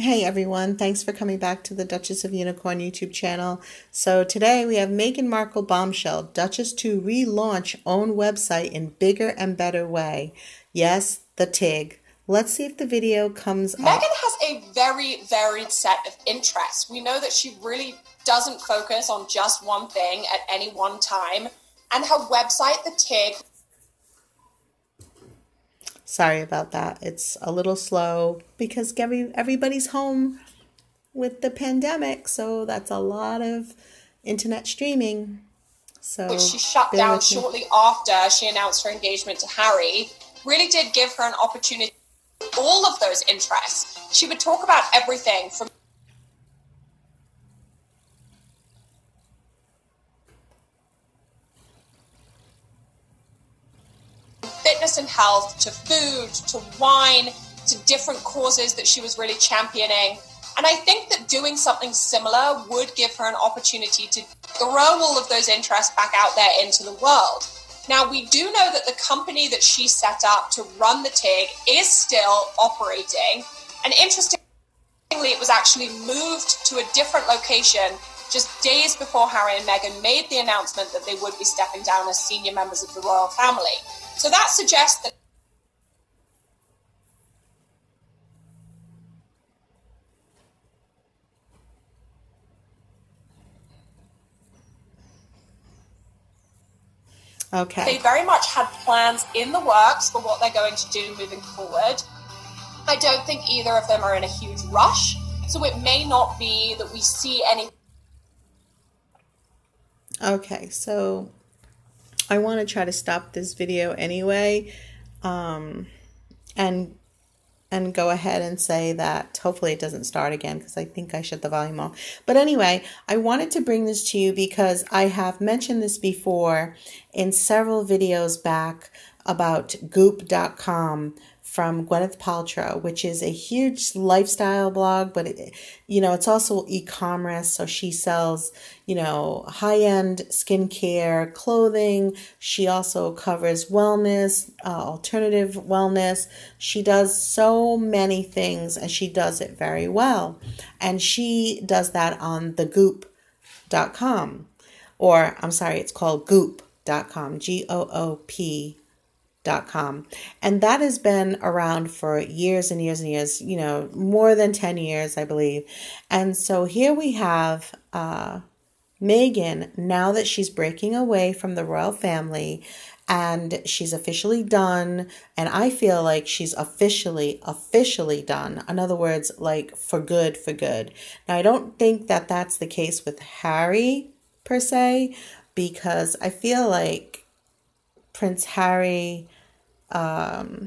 Hey everyone, thanks for coming back to the Duchess of Unicorn YouTube channel. So today we have Meghan Markle bombshell, Duchess to relaunch own website in bigger and better way. Yes, the Tig. Let's see if the video comes Meghan up. has a very varied set of interests. We know that she really doesn't focus on just one thing at any one time. And her website, the Tig. Sorry about that. It's a little slow because everybody's home with the pandemic, so that's a lot of internet streaming. So Which she shut bear down with me. shortly after she announced her engagement to Harry, really did give her an opportunity. All of those interests. She would talk about everything from fitness and health, to food, to wine, to different causes that she was really championing. And I think that doing something similar would give her an opportunity to throw all of those interests back out there into the world. Now, we do know that the company that she set up to run the TIG is still operating. And interestingly, it was actually moved to a different location just days before Harry and Meghan made the announcement that they would be stepping down as senior members of the royal family. So that suggests that they Okay. very much had plans in the works for what they're going to do moving forward. I don't think either of them are in a huge rush, so it may not be that we see any. Okay, so I want to try to stop this video anyway, and go ahead and say that hopefully it doesn't start again because I think I shut the volume off. But anyway, I wanted to bring this to you because I have mentioned this before in several videos back about goop.com from Gwyneth Paltrow, which is a huge lifestyle blog, but it's also e-commerce. So she sells, high-end skincare, clothing. She also covers wellness, alternative wellness. She does so many things and she does it very well. And she does that on the goop.com, or I'm sorry, it's called goop.com, Goop.com. And that has been around for years and years and years, more than 10 years, I believe. And so here we have Meghan, now that she's breaking away from the royal family and she's officially done. And I feel like she's officially done. In other words, like for good, for good. Now, I don't think that that's the case with Harry per se, because I feel like Prince Harry, I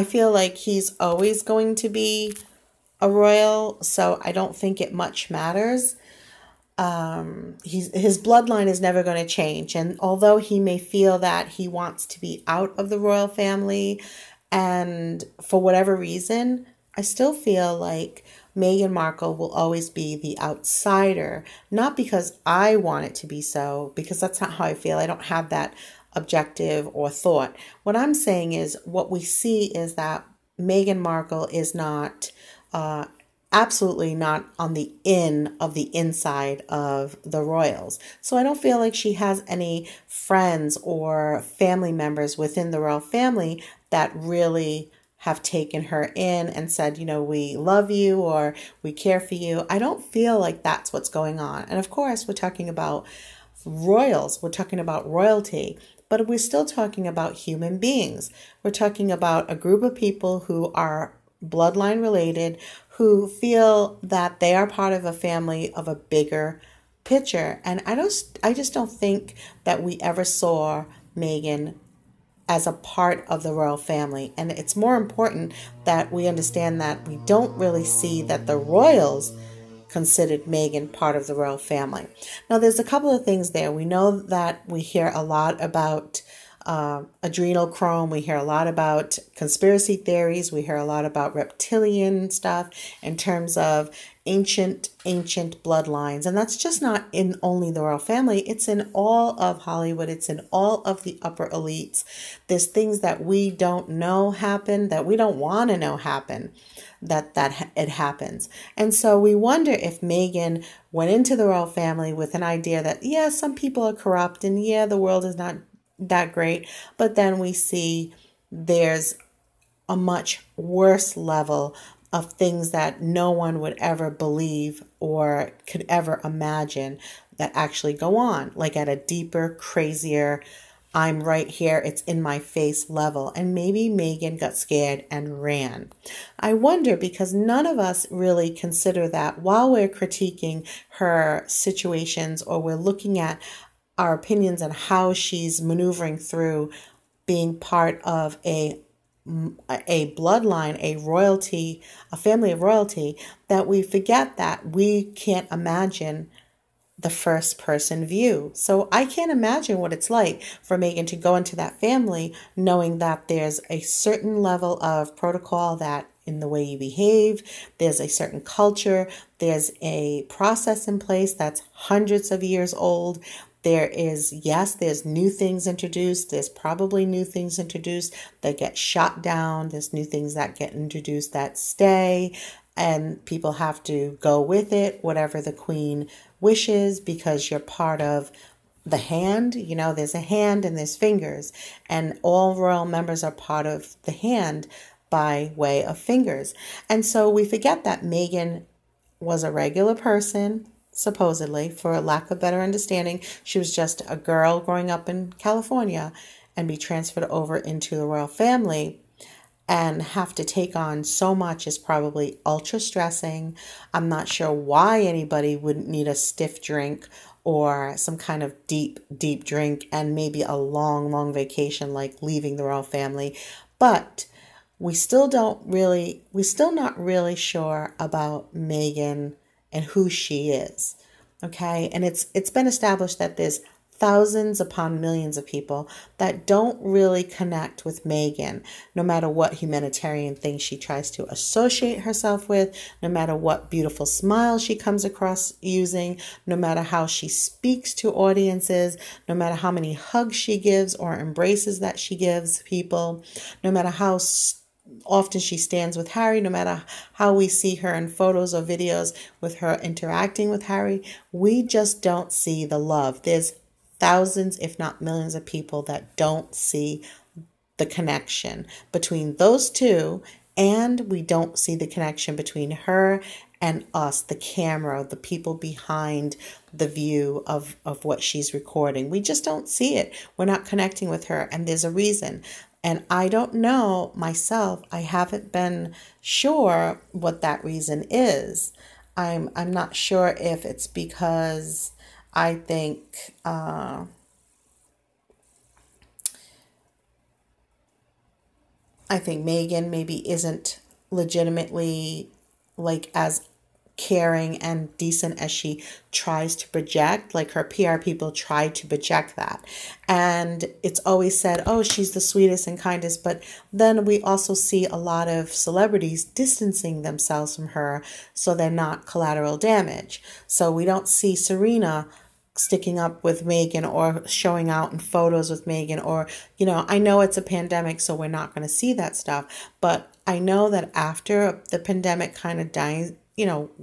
feel like he's always going to be a royal, so I don't think it much matters. His bloodline is never going to change, and although he may feel that he wants to be out of the royal family, and for whatever reason, I still feel like Meghan Markle will always be the outsider, not because I want it to be so, because that's not how I feel. I don't have that objective or thought. What I'm saying is what we see is that Meghan Markle is not, absolutely not on the inside of the royals. So I don't feel like she has any friends or family members within the royal family that really have taken her in and said, we love you or we care for you. I don't feel like that's what's going on. And of course, we're talking about royals. We're talking about royalty. But we're still talking about human beings. We're talking about a group of people who are bloodline related, who feel that they are part of a family of a bigger picture. And I just don't think that we ever saw Meghan as a part of the royal family. And it's more important that we understand that we don't really see that the royals considered Meghan part of the royal family. Now, there's a couple of things there. We know that we hear a lot about adrenochrome. We hear a lot about conspiracy theories. We hear a lot about reptilian stuff in terms of ancient bloodlines. And that's just not in only the royal family. It's in all of Hollywood. It's in all of the upper elites. There's things that we don't know happen, that we don't want to know happen, that it happens. And so we wonder if Meghan went into the royal family with an idea that, yeah, some people are corrupt and yeah, the world is not that great. But then we see there's a much worse level of things that no one would ever believe or could ever imagine that actually go on, like at a deeper, crazier, I'm right here, it's in my face level. And maybe Meghan got scared and ran. I wonder, because none of us really consider that while we're critiquing her situations, or we're looking at our opinions on how she's maneuvering through being part of a bloodline, a royalty, a family of royalty, that we forget that we can't imagine the first person view. So I can't imagine what it's like for Meghan to go into that family knowing that there's a certain level of protocol, that in the way you behave, there's a certain culture, there's a process in place that's hundreds of years old. There is, yes, there's new things introduced. There's probably new things introduced that get shot down. There's new things that get introduced that stay, and people have to go with it, whatever the queen wishes, because you're part of the hand. You know, there's a hand and there's fingers, and all royal members are part of the hand by way of fingers. And so we forget that Meghan was a regular person. Supposedly, for lack of better understanding, she was just a girl growing up in California and be transferred over into the royal family and have to take on so much is probably ultra stressing. I'm not sure why anybody wouldn't need a stiff drink or some kind of deep drink and maybe a long vacation, like leaving the royal family. But we're still not really sure about Meghan and who she is. Okay. And it's been established that there's thousands upon millions of people that don't really connect with Meghan, no matter what humanitarian thing she tries to associate herself with, no matter what beautiful smile she comes across using, no matter how she speaks to audiences, no matter how many hugs she gives or embraces that she gives people, no matter how often she stands with Harry, no matter how we see her in photos or videos with her interacting with Harry, we just don't see the love. There's thousands, if not millions of people that don't see the connection between those two, and we don't see the connection between her and us, the camera, the people behind the view of what she's recording. We just don't see it. We're not connecting with her, and there's a reason. And I don't know myself. I haven't been sure what that reason is. I'm not sure if it's because I think Meghan maybe isn't legitimately like as caring and decent as she tries to project. Like her PR people try to project that. And it's always said, oh, she's the sweetest and kindest. But then we also see a lot of celebrities distancing themselves from her so they're not collateral damage. So we don't see Serena sticking up with Meghan or showing out in photos with Meghan, or, you know, I know it's a pandemic, so we're not going to see that stuff. But I know that after the pandemic kind of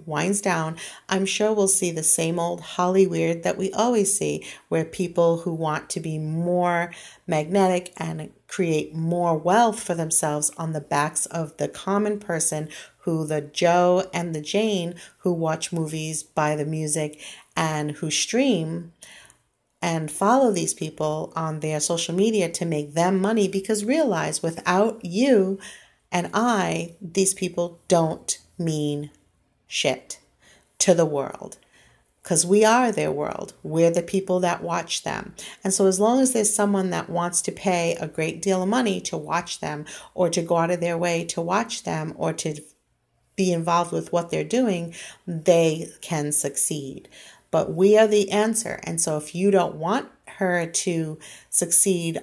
winds down, I'm sure we'll see the same old Hollyweird that we always see, where people who want to be more magnetic and create more wealth for themselves on the backs of the common person, who the Joe and the Jane who watch movies, buy the music, and who stream and follow these people on their social media to make them money. Because realize, without you and I, these people don't mean shit to the world, because we are their world. We're the people that watch them. And so as long as there's someone that wants to pay a great deal of money to watch them, or to go out of their way to watch them, or to be involved with what they're doing, they can succeed. But we are the answer. And so if you don't want her to succeed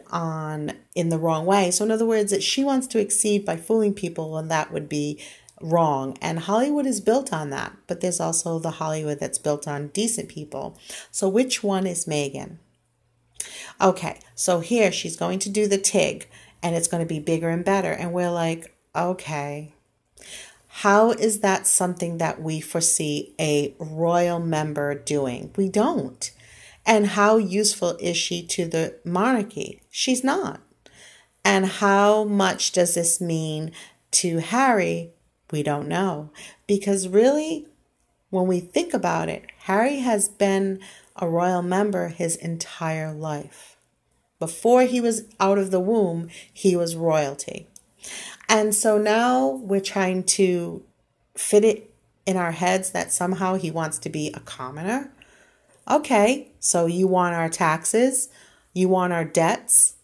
in the wrong way. So in other words, that she wants to exceed by fooling people, and that would be wrong. And Hollywood is built on that. But there's also the Hollywood that's built on decent people. So which one is Meghan? Okay, so here she's going to do the TIG, and it's going to be bigger and better. And we're like, okay, how is that something that we foresee a royal member doing? We don't. And how useful is she to the monarchy? She's not. And how much does this mean to Harry? We don't know. Because really, when we think about it, Harry has been a royal member his entire life. Before he was out of the womb, he was royalty. And so now we're trying to fit it in our heads that somehow he wants to be a commoner. Okay, so you want our taxes, you want our debts,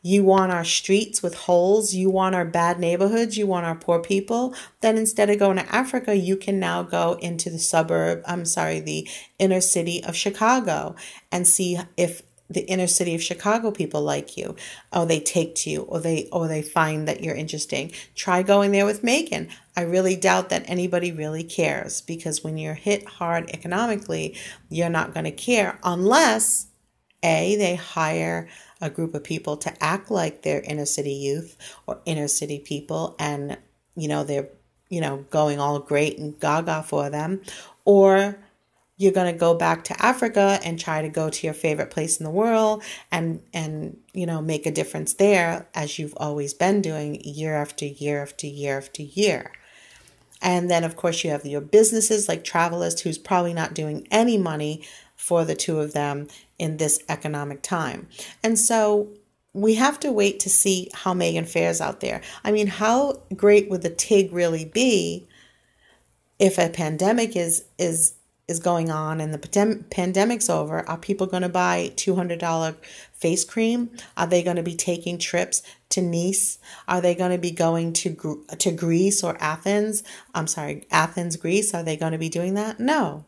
you want our streets with holes, you want our bad neighborhoods, you want our poor people. Then instead of going to Africa, you can now go into the inner city of Chicago and see if the inner city of Chicago people like you, or they take to you, or they find that you're interesting. Try going there with Meghan. I really doubt that anybody really cares, because when you're hit hard economically, you're not going to care unless they hire a group of people to act like they're inner city youth or inner city people, and they're going all great and gaga for them, or you're going to go back to Africa and try to go to your favorite place in the world and make a difference there, as you've always been doing year after year after year after year. And then, of course, you have your businesses like Travelist, who's probably not doing any money for the two of them in this economic time. And so we have to wait to see how Meghan fares out there. I mean, how great would the TIG really be if a pandemic is going on and the pandemic's over? Are people going to buy $200 face cream? Are they going to be taking trips to Nice? Are they going to be going to Greece or Athens? Athens, Greece. Are they going to be doing that? No.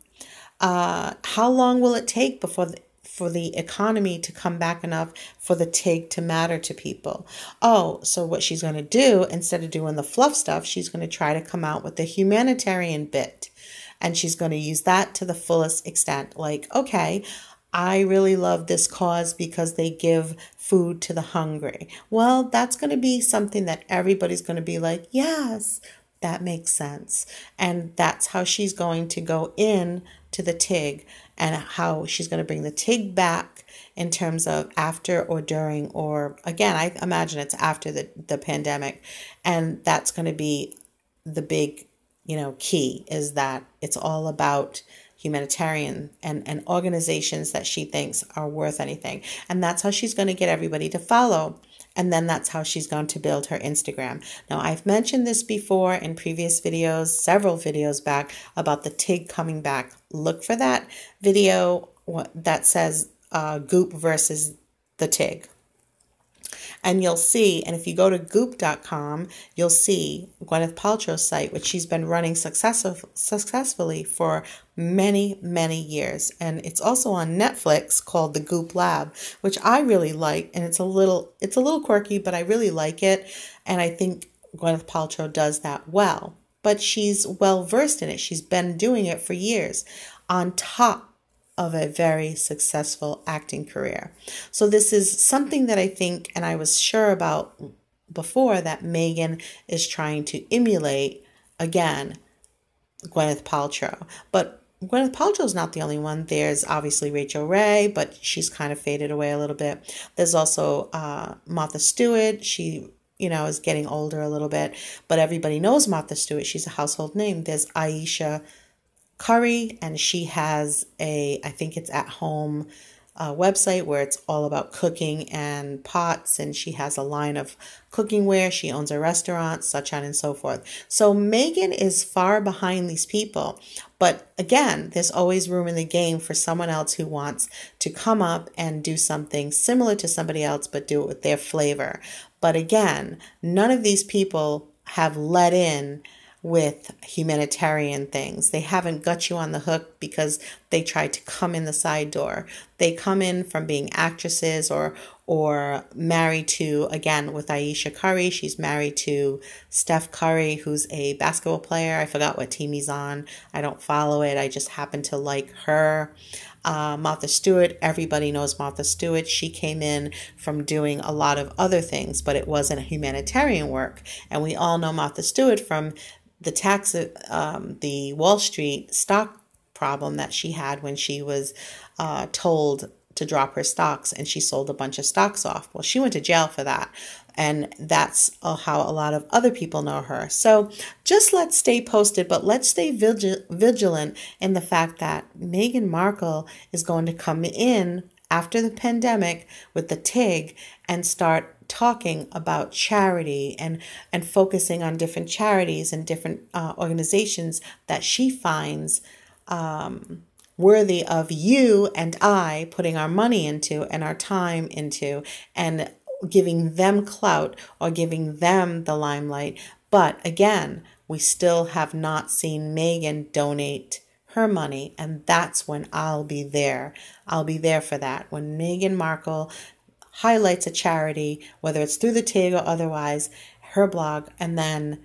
How long will it take for the economy to come back enough for the TIG to matter to people? Oh, so what she's going to do, instead of doing the fluff stuff, she's going to try to come out with the humanitarian bit. And she's going to use that to the fullest extent. Like, okay, I really love this cause because they give food to the hungry. Well, that's going to be something that everybody's going to be like, yes, that makes sense. And that's how she's going to go in to the TIG, and how she's going to bring the TIG back in terms of after or during, or again, I imagine it's after the pandemic. And that's going to be the big key, is that it's all about humanitarian and organizations that she thinks are worth anything. And that's how she's going to get everybody to follow. And then that's how she's going to build her Instagram. Now, I've mentioned this before in previous videos, several videos back, about the TIG coming back. Look for that video that says Goop versus the TIG. And you'll see, and if you go to goop.com, you'll see Gwyneth Paltrow's site, which she's been running successfully for many, many years. And it's also on Netflix, called The Goop Lab, which I really like. And it's a little quirky, but I really like it. And I think Gwyneth Paltrow does that well. But she's well versed in it. She's been doing it for years, on top of a very successful acting career. So this is something that I think, and I was sure about before, that Meghan is trying to emulate, again, Gwyneth Paltrow. But Gwyneth Paltrow's not the only one. There's obviously Rachel Ray, but she's kind of faded away a little bit. There's also Martha Stewart. She is getting older a little bit, but everybody knows Martha Stewart. She's a household name. There's Aisha Curry, and she has I think it's at home website where it's all about cooking and pots, and she has a line of cooking ware. She owns a restaurant, such on and so forth. So Meghan is far behind these people, but again, there's always room in the game for someone else who wants to come up and do something similar to somebody else, but do it with their flavor. But again, none of these people have let in with humanitarian things. They haven't got you on the hook because they tried to come in the side door. They come in from being actresses or married to, again, with Ayesha Curry, she's married to Steph Curry, who's a basketball player. I forgot what team he's on. I don't follow it. I just happen to like her. Martha Stewart, everybody knows Martha Stewart. She came in from doing a lot of other things, but it wasn't humanitarian work. And we all know Martha Stewart from the Wall Street stock problem that she had when she was told to drop her stocks and she sold a bunch of stocks off. Well, she went to jail for that. And that's how a lot of other people know her. So just let's stay posted, but let's stay vigilant in the fact that Meghan Markle is going to come in after the pandemic with the TIG and start talking about charity and focusing on different charities and different organizations that she finds worthy of you and I putting our money into and our time into and giving them clout or giving them the limelight. But again, we still have not seen Meghan donate her money, and that's when I'll be there. I'll be there for that. When Meghan Markle highlights a charity, whether it's through the TIG or otherwise, her blog, and then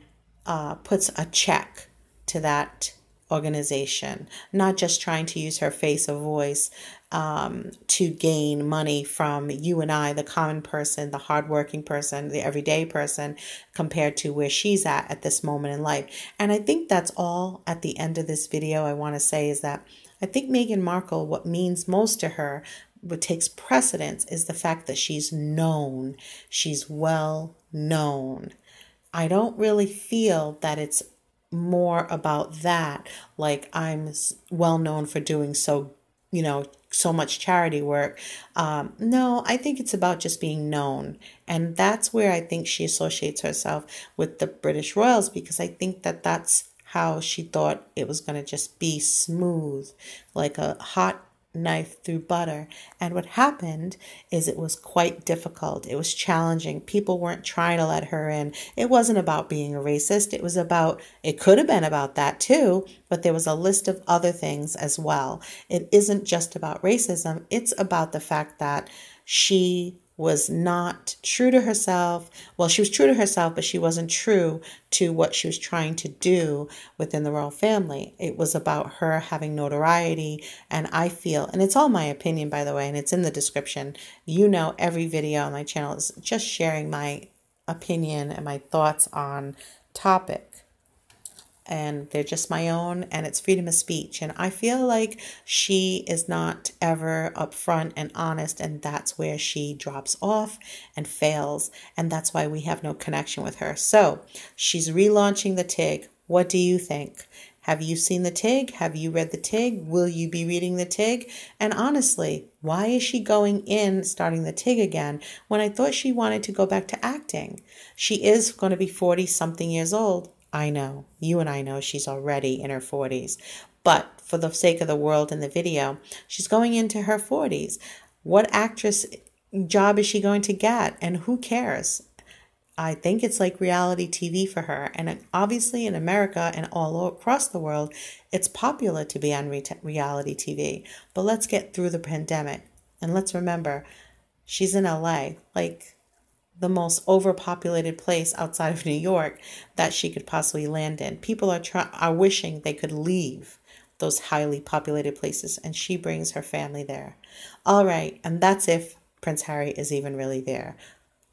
puts a check to that organization, not just trying to use her face or voice to gain money from you and I, the common person, the hardworking person, the everyday person, compared to where she's at this moment in life. And I think that's all at the end of this video I want to say is that I think Meghan Markle, what means most to her, what takes precedence is the fact that she's known. She's well known. I don't really feel that it's more about that, like I'm well known for doing so much charity work. No, I think it's about just being known, and that's where I think she associates herself with the British royals, because I think that that's how she thought it was going to just be smooth, like a hot knife through butter. And what happened is it was quite difficult. It was challenging. People weren't trying to let her in. It wasn't about being a racist. It could have been about that too, but there was a list of other things as well. It isn't just about racism. It's about the fact that she was not true to herself. Well, she was true to herself, but she wasn't true to what she was trying to do within the royal family. It was about her having notoriety. And I feel, and it's all my opinion, by the way, and it's in the description. Every video on my channel is just sharing my opinion and my thoughts on topic. And they're just my own, and it's freedom of speech. And I feel like she is not ever upfront and honest, and that's where she drops off and fails, and that's why we have no connection with her. So she's relaunching the TIG. What do you think? Have you seen the TIG? Have you read the TIG? Will you be reading the TIG? And honestly, why is she starting the TIG again, when I thought she wanted to go back to acting? She is going to be 40-something years old. I know, you and I know she's already in her 40s, but for the sake of the world in the video, she's going into her 40s. What actress job is she going to get? And who cares? I think it's like reality TV for her. And obviously in America and all across the world, it's popular to be on reality TV. But let's get through the pandemic. And let's remember, she's in LA, like the most overpopulated place outside of New York that she could possibly land in. People are wishing they could leave those highly populated places, and she brings her family there. All right, and that's if Prince Harry is even really there.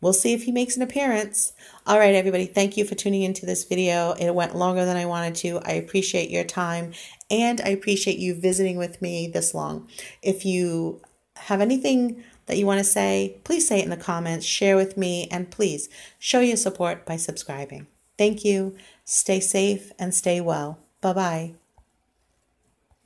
We'll see if he makes an appearance. All right, everybody, thank you for tuning into this video. It went longer than I wanted to. I appreciate your time, and I appreciate you visiting with me this long. If you have anything that you want to say, please say it in the comments, share with me, and please show your support by subscribing. Thank you. Stay safe and stay well. Bye-bye.